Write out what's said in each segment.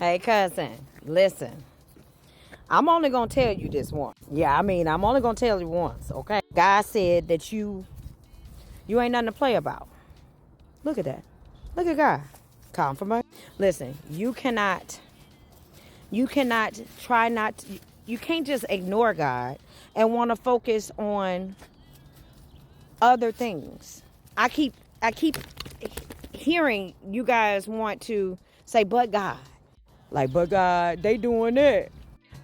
Hey, cousin, listen. I'm only going to tell you this once. Yeah, I'm only going to tell you once, okay? God said that you ain't nothing to play about. Look at that. Look at God. Confirmation. Listen, you cannot try not to, you can't just ignore God and want to focus on other things. I keep hearing you guys want to say, but God. Like, but God, they doing it.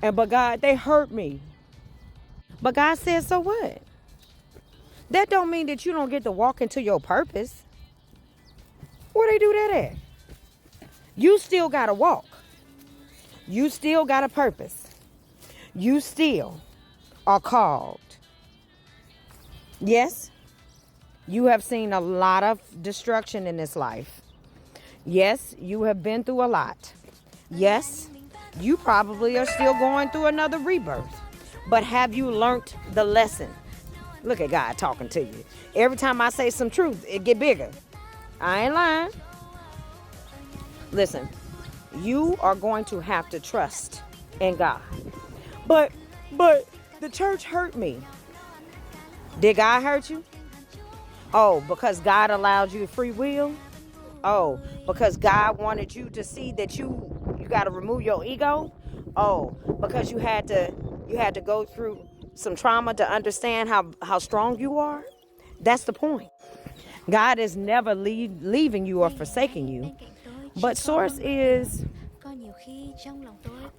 And but God, they hurt me. But God said, so what? That don't mean that you don't get to walk into your purpose. Where they do that at? You still got to walk. You still got a purpose. You still are called. Yes, you have seen a lot of destruction in this life. Yes, you have been through a lot. Yes, you probably are still going through another rebirth. But have you learned the lesson? Look at God talking to you. Every time I say some truth, it get bigger. I ain't lying. Listen, you are going to have to trust in God. But the church hurt me. Did God hurt you? Oh, because God allowed you free will? Oh, because God wanted you to see that you got to remove your ego? Oh, because you had to go through some trauma to understand how strong you are? That's the point. God is never leaving you or forsaking you. But Source is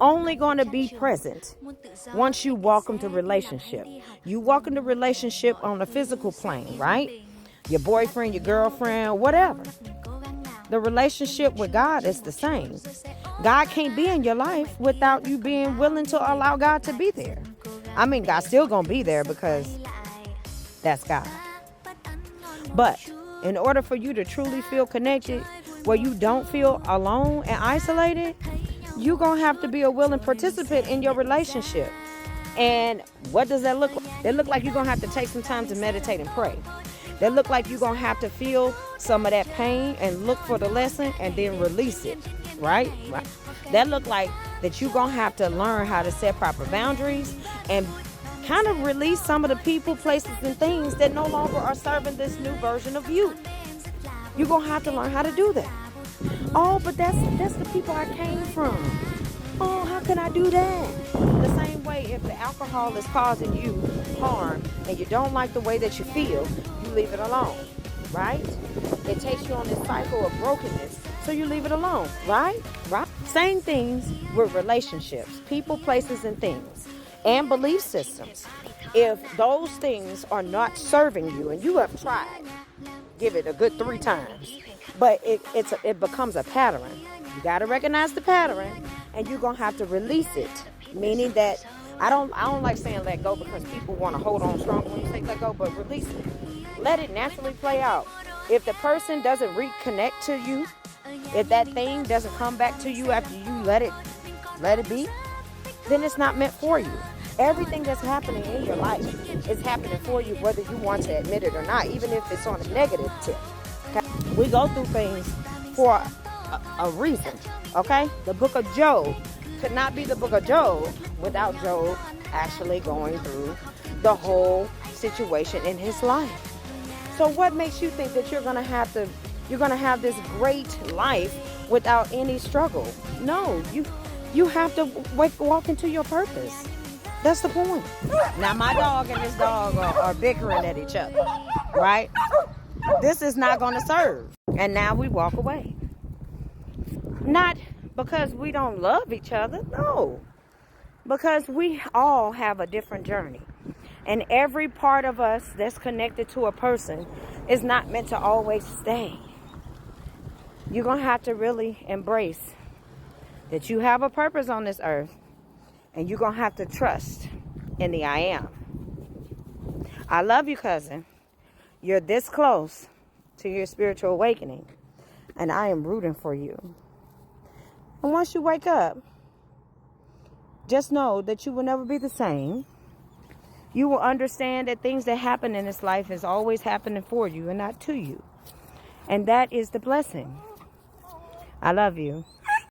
only going to be present once you walk into relationship. You walk into relationship on a physical plane, right? Your boyfriend, your girlfriend, whatever. The relationship with God is the same. God can't be in your life without you being willing to allow God to be there. God's still going to be there because that's God. But in order for you to truly feel connected, where you don't feel alone and isolated, you're going to have to be a willing participant in your relationship. And what does that look like? It look like you're going to have to take some time to meditate and pray. That look like you're going to have to feel some of that pain and look for the lesson and then release it, right? That look like that you're going to have to learn how to set proper boundaries and kind of release some of the people, places, and things that no longer are serving this new version of you. You're going to have to learn how to do that. Oh, but that's the people I came from. Oh, how can I do that? The same way, if the alcohol is causing you harm and you don't like the way that you feel, you leave it alone, right? It takes you on this cycle of brokenness, so you leave it alone, right? Same things with relationships, people, places, and things, and belief systems. If those things are not serving you and you have tried, give it a good 3 times, but it becomes a pattern. You got to recognize the pattern, and you're gonna have to release it. Meaning that I don't like saying let go, because people want to hold on strong when you say let go, but release it. Let it naturally play out. If the person doesn't reconnect to you, if that thing doesn't come back to you after you let it be, then it's not meant for you. Everything that's happening in your life is happening for you, whether you want to admit it or not, even if it's on a negative tip. Okay? We go through things for a reason. Okay? The book of Job could not be the book of Job without Job actually going through the whole situation in his life. So what makes you think that you're gonna have this great life without any struggle? No, you have to walk into your purpose. That's the point. Now my dog and this dog are bickering at each other, right? This is not going to serve. And now we walk away. Not because we don't love each other, no. Because we all have a different journey. And every part of us that's connected to a person is not meant to always stay. You're going to have to really embrace that you have a purpose on this earth. And you're going to have to trust in the I am. I love you, cousin. You're this close to your spiritual awakening. And I am rooting for you. And once you wake up, just know that you will never be the same. You will understand that things that happen in this life is always happening for you and not to you. And that is the blessing. I love you.